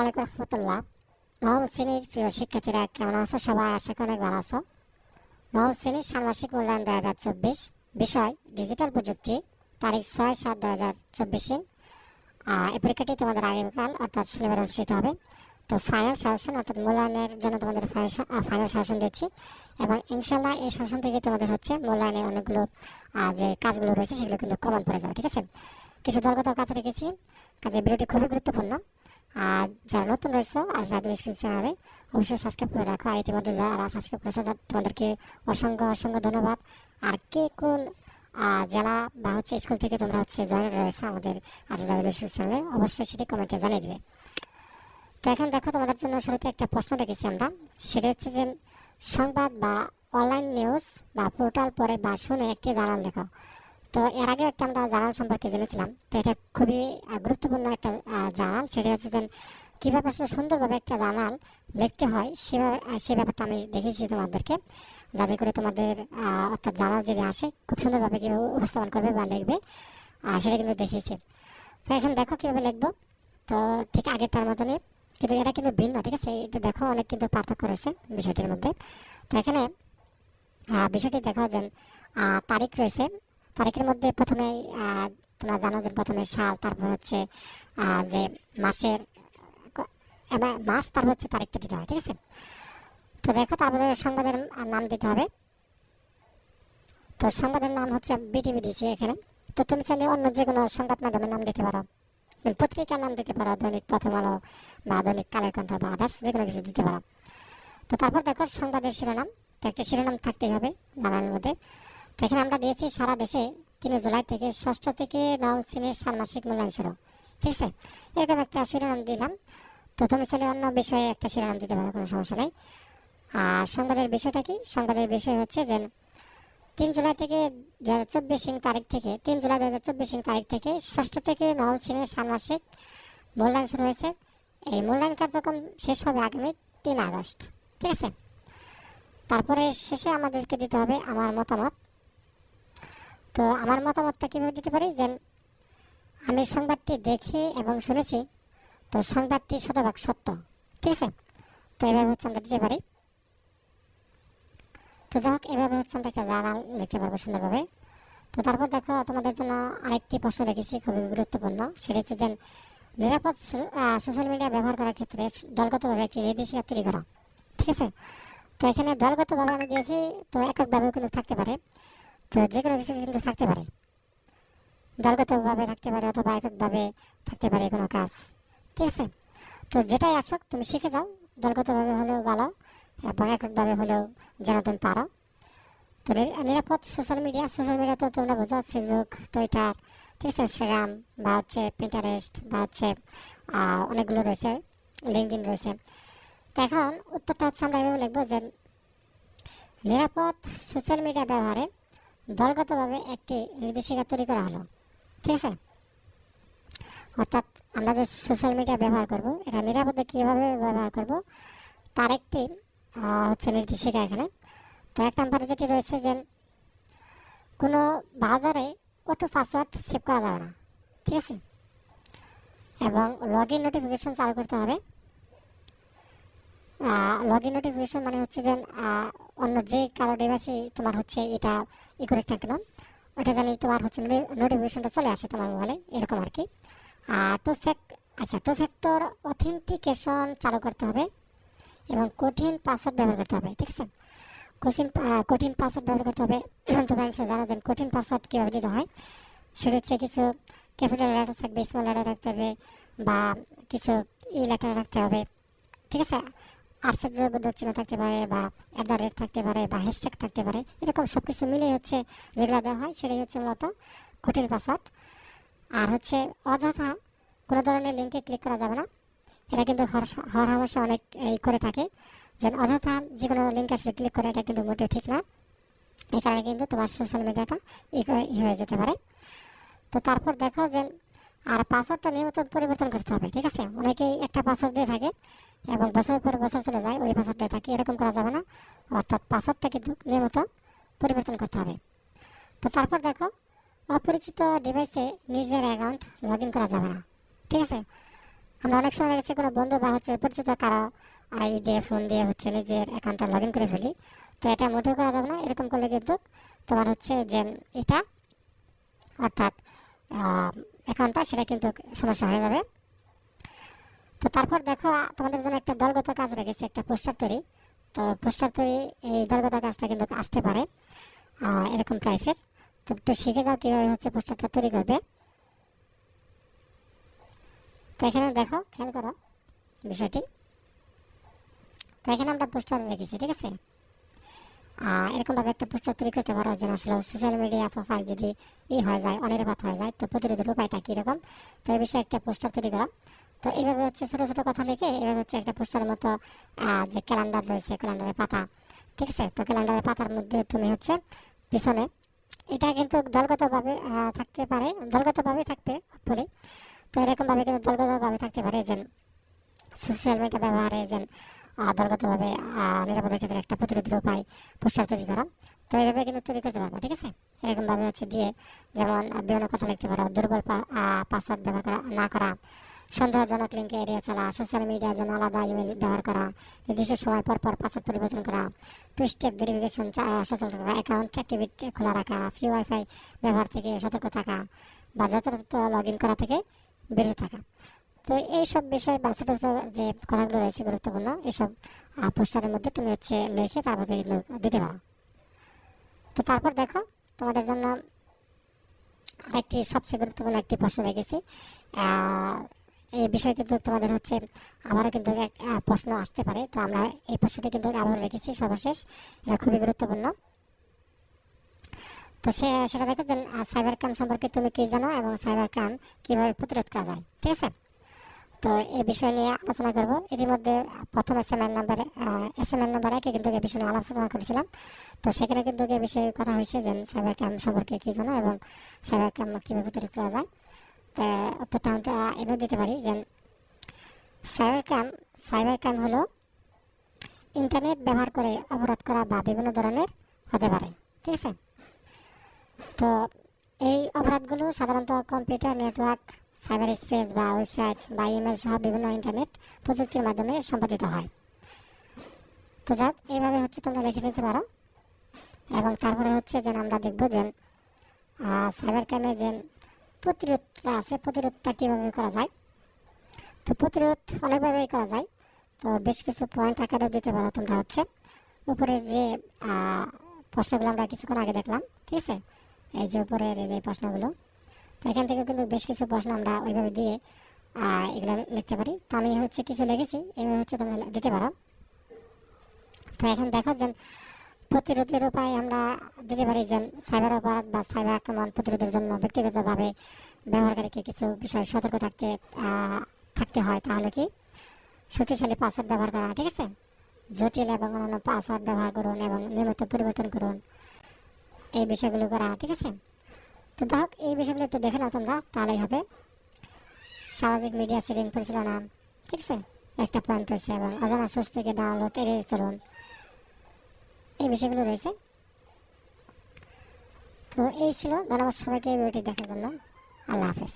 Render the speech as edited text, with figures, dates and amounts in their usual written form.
আলাইকুম রহমতুল্লাহ। নবম শ্রেণীর প্রিয় শিক্ষার্থীরা কেমন আছো? সবাই আশা করি অনেক ভালো আছো। নবম শ্রেণীর ষান্মাসিক মূল্যায়ন 2024, বিষয় ডিজিটাল প্রযুক্তি, তারিখ 6/7/2024। এই পরীক্ষাটি তোমাদের আগামীকাল অর্থাৎ শনিবার অনুষ্ঠিত হবে। তো ফাইনাল সাজেশন অর্থাৎ মূল্যায়নের জন্য তোমাদের ফাইনাল সাজেশন দিচ্ছি, এবং ইনশাল্লাহ এই সাজেশন থেকে তোমাদের হচ্ছে মূল্যায়নের অনেকগুলো যে কাজগুলো রয়েছে সেগুলো কিন্তু কমন পড়ে যাবে। ঠিক আছে, কিছু দলগত কাজ রেখেছি, কাজে ভিডিওটি খুবই গুরুত্বপূর্ণ। আর যারা নতুন রয়েছে আর যাদের স্ক্রিন চ্যানেলে অবশ্যই সাবস্ক্রাইব করে রাখো। আর ইতিমধ্যে যারা সাবস্ক্রাইব করেছে তোমাদেরকে অসংখ্য অসংখ্য ধন্যবাদ। আর কে কোন জেলা বা হচ্ছে স্কুল থেকে তোমরা হচ্ছে জয়েন রয়েছে আমাদের আর যাদের স্ক্রিন চ্যানেলে অবশ্যই সেটি কমেন্টে জানিয়ে দেবে। তো এখন দেখো, তোমাদের জন্য শুরুতে একটা প্রশ্ন রেখেছি আমরা, সেটা হচ্ছে যে সংবাদ বা অনলাইন নিউজ বা পোর্টাল পরে বা শুনে একটি জার্নাল লেখো। তো এর আগে একটা আমরা জার্নাল সম্পর্কে জেনেছিলাম, তো এটা খুবই গুরুত্বপূর্ণ একটা জার্নাল। সেটা হচ্ছে যে কীভাবে আসলে সুন্দরভাবে একটা জার্নাল লিখতে হয় সে ব্যাপারটা আমি দেখিয়েছি তোমাদেরকে, যাতে করে তোমাদের অর্থাৎ জার্নাল যদি আসে খুব সুন্দরভাবে কীভাবে উপস্থাপন করবে বা লিখবে সেটা কিন্তু দেখিয়েছি। তো এখন দেখো কীভাবে লিখবো। তো ঠিক আগেরটার মতনই, কিন্তু এটা কিন্তু ভিন্ন। ঠিক আছে, এটা দেখো অনেক কিন্তু পার্থক্য রয়েছে বিষয়টির মধ্যে। তো এখানে বিষয়টি দেখো যে তারিখ রয়েছে, তারিখের মধ্যে প্রথমেই তোমরা জানো যে প্রথমে সাল, তারপর হচ্ছে যে মাসের মাস, তারপর হচ্ছে তারিখটা দিতে হয়। ঠিক আছে, তো দেখো তারপরে সংবাদের নাম দিতে হবে। তো সংবাদের নাম হচ্ছে বিটিভি দিচ্ছি এখানে। তো তুমি চাইলে অন্য যে কোনো সংবাদ মাধ্যমের নাম দিতে পারো, পত্রিকার নাম দিতে পারো, দৈনিক প্রথম আলো বা দৈনিক কালের কণ্ঠ বা আদার্স যে কোনো কিছু দিতে পারো। তো তারপর দেখো সংবাদের শিরোনাম, তো একটা শিরোনাম থাকতেই হবে জার্নালের মধ্যে। তো এখানে আমরা দিয়েছি সারা দেশে 3 জুলাই থেকে 6ষ্ঠ থেকে 9ম শ্রেণীর ষান্মাসিক মূল্যায়ন শুরু। ঠিক আছে, এরকম একটা শিরোনাম দিলাম। তো তুমি চাইলে অন্য বিষয়ে একটা শিরোনাম দিতে পারো, কোনো সমস্যা নেই। আর সংবাদের বিষয়টা কি? সংবাদের বিষয় হচ্ছে যে 3 জুলাই থেকে 2024 তারিখ থেকে 3 জুলাই 2024 তারিখ থেকে 6ষ্ঠ থেকে 9ম শ্রেণীর ষান্মাসিক মূল্যায়ন শুরু হয়েছে। এই মূল্যায়ন কার্যক্রম শেষ হবে আগামী 3 আগস্ট। ঠিক আছে, তারপরে শেষে আমাদেরকে দিতে হবে আমার মতামত। তো আমার মতামতটা কীভাবে দিতে পারি? যে আমি সংবাদটি দেখি এবং শুনেছি, তো সংবাদটি শতভাগ সত্য। ঠিক আছে, তো এভাবে হচ্ছে আমরা দিতে পারি। তো যাই হোক, এভাবে হচ্ছে আমরা একটা জার্নাল লিখতে পারবো সুন্দরভাবে। তো তারপর দেখো তোমাদের জন্য আরেকটি প্রশ্ন রেখেছি, খুবই গুরুত্বপূর্ণ। সেটা হচ্ছে যে নিরাপদ সোশ্যাল মিডিয়া ব্যবহার করার ক্ষেত্রে দলগতভাবে একটি নির্দেশিকা তৈরি করা। ঠিক আছে, তো এখানে দলগতভাবে আমি দিয়েছি, তো এককভাবেও কিন্তু থাকতে পারে, তো যে কোনো কিছু কিন্তু থাকতে পারে, দলগতভাবে থাকতে পারে অথবা এককভাবে থাকতে পারে কোনো কাজ। ঠিক আছে, তো যেটাই আসুক তুমি শিখে যাও, দলগতভাবে হলেও ভালো এবং এককভাবে হলেও যেন তুমি পারো। তো নিরাপদ সোশ্যাল মিডিয়া তো তোমরা বোঝো, ফেসবুক, টুইটার, ঠিক আছে, ইনস্টাগ্রাম বা হচ্ছে পিন্টারেস্ট বা হচ্ছে অনেকগুলো রয়েছে, লিঙ্কডইন রয়েছে। তো এখন উত্তরটা হচ্ছে আমরা এভাবে লিখবো যে নিরাপদ সোশ্যাল মিডিয়া ব্যবহারে দলগতভাবে একটি নির্দেশিকা তৈরি করা হলো। ঠিক আছে, অর্থাৎ আমরা যে সোশ্যাল মিডিয়া ব্যবহার করব, এটা নিরাপদে কীভাবে ব্যবহার করব তার একটি হচ্ছে নির্দেশিকা এখানে। তো 1 নম্বরে যেটি রয়েছে যে কোনো ব্রাউজারে অটো পাসওয়ার্ড সেভ করা যাবে না। ঠিক আছে, এবং লগ ইন নোটিফিকেশন চালু করতে হবে। লগ ইন নোটিফিকেশন মানে হচ্ছে যে অন্য যে কারো ডিভাইসে তোমার হচ্ছে এটা করে না কেন, ওটা জানি তোমার হচ্ছে নোটিফিকেশনটা চলে আসে তোমার মোবাইলে, এরকম আর কি। টু ফ্যাক্টর অথেন্টিকেশন চালু করতে হবে এবং কঠিন পাসওয়ার্ড ব্যবহার করতে হবে। ঠিক আছে, কঠিন পাসওয়ার্ড ব্যবহার করতে হবে। তোমরা জানো যে কঠিন পাসওয়ার্ড কীভাবে দিতে হয়, সেটা হচ্ছে কিছু ক্যাপিটাল লেটার থাকবে, স্মল লেটার থাকতে হবে, বা কিছু লেটার রাখতে হবে। ঠিক আছে, আশ্চর্যবোধক চিহ্ন থাকতে পারে, বা @ থাকতে পারে, বা হ্যাশট্যাগ থাকতে পারে, এরকম সব কিছু মিলে হচ্ছে যেগুলো দেওয়া হয় সেটাই হচ্ছে মূলত কঠিন পাসওয়ার্ড। আর হচ্ছে অযথা কোনো ধরনের লিঙ্কে ক্লিক করা যাবে না। এটা কিন্তু হরহামেশা অনেক করে থাকে, যে অযথা যে কোনো লিঙ্ক আসলে ক্লিক করে, এটা কিন্তু মোটেও ঠিক না। এই কারণে কিন্তু তোমার সোশ্যাল মিডিয়াটা হয়ে যেতে পারে। তো তারপর দেখো যে আর পাসওয়ার্ডটা নিয়মিত পরিবর্তন করতে হবে। ঠিক আছে, অনেকেই একটা পাসওয়ার্ড দিয়ে থাকে এবং বছর পর বছর চলে যায় ওই পাসওয়ার্ডটাই থাকে, এরকম করা যাবে না। অর্থাৎ পাসওয়ার্ডটা কিন্তু নিয়মিত পরিবর্তন করতে হবে। তো তারপর দেখো অপরিচিত ডিভাইসে নিজের অ্যাকাউন্ট লগ ইন করা যাবে না। ঠিক আছে, আমরা অনেক সময় দেখেছি কোনো বন্ধু বা হচ্ছে পরিচিত কারো আই দিয়ে ফোন দিয়ে হচ্ছে নিজের অ্যাকাউন্টটা লগ ইন করে ফেলি। তো এটা মোটেও করা যাবে না। এরকম করলে কিন্তু তোমার হচ্ছে যে এটা অর্থাৎ অ্যাকাউন্টটা সেটা কিন্তু সমস্যা হয়ে যাবে। তো তারপর দেখো তোমাদের জন্য একটা দলগত কাজ রেখেছে, একটা পোস্টার তৈরি। তো পোস্টার তৈরি, এই দলগত কাজটা কিন্তু আসতে পারে এরকম টাইপের। তো একটু শিখে যাও কীভাবে হচ্ছে পোস্টারটা তৈরি করবে। তো এখানে দেখো, খেয়াল করো বিষয়টি। তো এখানে আমরা পোস্টার রেখেছি, ঠিক আছে। এরকমভাবে একটা পোস্টার তৈরি করতে পারো যেন আসলে সোশ্যাল মিডিয়া প্রোফাইল যদি হয়ে যায়, অনিরাপদ হয়ে যায়, তো প্রতিরোধের উপায়টা কীরকম, তো এই বিষয়ে একটা পোস্টার তৈরি করো। তো এইভাবে হচ্ছে ছোটো ছোটো কথা লিখে এইভাবে হচ্ছে একটা পোস্টারের মতো যে ক্যালেন্ডার রয়েছে, ক্যালেন্ডারের পাতা, ঠিক আছে। তো ক্যালেন্ডারের পাতার মধ্যে তুমি হচ্ছে পিছনে, এটা কিন্তু দলগতভাবে থাকতে পারে, দলগতভাবে থাকবে বলে। তো এরকমভাবে কিন্তু দলগতভাবে থাকতে পারে যে সোশ্যাল মিডিয়া ব্যবহারে যে দলগতভাবে নিরাপদের ক্ষেত্রে একটা প্রতিরোধের উপায় পোস্টার তৈরি করা। তো এইভাবে কিন্তু তৈরি করতে পারবো, ঠিক আছে। এরকমভাবে হচ্ছে দিয়ে যেমন বিভিন্ন কথা লিখতে পারো, দুর্বল পাসওয়ার্ড ব্যবহার করা না করা, সন্দেহজনক লিঙ্কে এড়িয়ে চলা, সোশ্যাল মিডিয়ার জন্য আলাদা ইমেল ব্যবহার করা, নির্দিষ্ট সময় পর পর পাসওয়ার্ড পরিবর্তন করা, টু স্টেপ ভেরিফিকেশন সচেতন করা, অ্যাকাউন্ট অ্যাক্টিভিটি খোলা রাখা, ফ্রি ওয়াইফাই ব্যবহার থেকে সতর্ক থাকা বা যথাযথ লগ ইন করা থেকে বিরত থাকা। তো এইসব বিষয় বা ছোটো ছোটো যে কথাগুলো রয়েছে গুরুত্বপূর্ণ, এইসব পোস্টারের মধ্যে তুমি হচ্ছে লিখে তারপর দিতে পারো। তো তারপর দেখো তোমাদের জন্য আরেকটি সবচেয়ে গুরুত্বপূর্ণ একটি প্রশ্ন রেখেছি। এই বিষয়ে কিন্তু তোমাদের হচ্ছে আবারও কিন্তু এক প্রশ্ন আসতে পারে। তো আমরা এই প্রশ্নটি কিন্তু আবারও রেখেছি সর্বশেষ, এটা খুবই গুরুত্বপূর্ণ। তো সেটা দেখো যে সাইবার ক্রাইম সম্পর্কে তুমি কি জানো এবং সাইবার ক্রাইম কীভাবে প্রতিরোধ করা যায়, ঠিক আছে। তো এই বিষয় নিয়ে আলোচনা করব। ইতিমধ্যে প্রথম এসএমএন নাম্বার 1 কিন্তু এই বিষয় নিয়ে আলোচনা করেছিলাম। তো সেখানে কিন্তু এই বিষয়ে কথা হয়েছে যে সাইবার ক্রাইম সম্পর্কে কি জানো এবং সাইবার ক্রাইম কীভাবে প্রতিরোধ করা যায়। তো উত্তরটা আমরা এভাবে দিতে পারি যে সাইবার ক্রাইম হলো ইন্টারনেট ব্যবহার করে অপরাধ করা বা বিভিন্ন ধরনের হতে পারে, ঠিক আছে। তো এই অপরাধগুলো সাধারণত কম্পিউটার নেটওয়ার্ক, সাইবার স্পেস বা ওয়েবসাইট বা ইমেল সহ বিভিন্ন ইন্টারনেট প্রযুক্তির মাধ্যমে সম্পাদিত হয়। তো যাক, এইভাবে হচ্ছে তোমরা লিখে নিতে পারো। এবং তারপরে হচ্ছে যে আমরা দেখবো যে সাইবার ক্রাইমের যে প্রতিরোধটা আছে, প্রতিরোধটা কীভাবে করা যায়। তো প্রতিরোধ অনেকভাবেই করা যায়। তো বেশ কিছু পয়েন্ট আকারে দিতে পারো তোমরা হচ্ছে উপরের যে প্রশ্নগুলো আমরা কিছুক্ষণ আগে দেখলাম, ঠিক আছে। এই যে উপরের যে প্রশ্নগুলো, তো এখান থেকে কিন্তু বেশ কিছু প্রশ্ন আমরা ওইভাবে দিয়ে এগুলো লিখতে পারি। তো আমি হচ্ছে কিছু লিখেছি, এভাবে হচ্ছে তোমরা দিতে পারো। তো এখন দেখো যে প্রতিরোধের উপায় আমরা দিতে পারি যে সাইবার অপরাধ বা সাইবার আক্রমণ প্রতিরোধের জন্য ব্যক্তিগতভাবে ব্যবহারকারীকে কিছু বিষয়ে সতর্ক থাকতে হয়। তাহলে কি শক্তিশালী পাসওয়ার্ড ব্যবহার করা, ঠিক আছে। জটিল এবং অন্যান্য পাসওয়ার্ড ব্যবহার করুন এবং নিয়মিত পরিবর্তন করুন, এই বিষয়গুলো করা, ঠিক আছে। তো দেখ, এই বিষয়গুলো একটু দেখে নাও তোমরা, তাহলেই হবে। সামাজিক মিডিয়া সেটিং পরিচালনা, ঠিক আছে, একটা পয়েন্ট রয়েছে। এবং অজানা সোর্স থেকে ডাউনলোড এড়িয়ে চলুন, এই বিষয়গুলো রয়েছে। তো এই ছিল। ধন্যবাদ সবাইকে এই ভিডিওটি দেখার জন্য। আল্লাহ হাফেজ।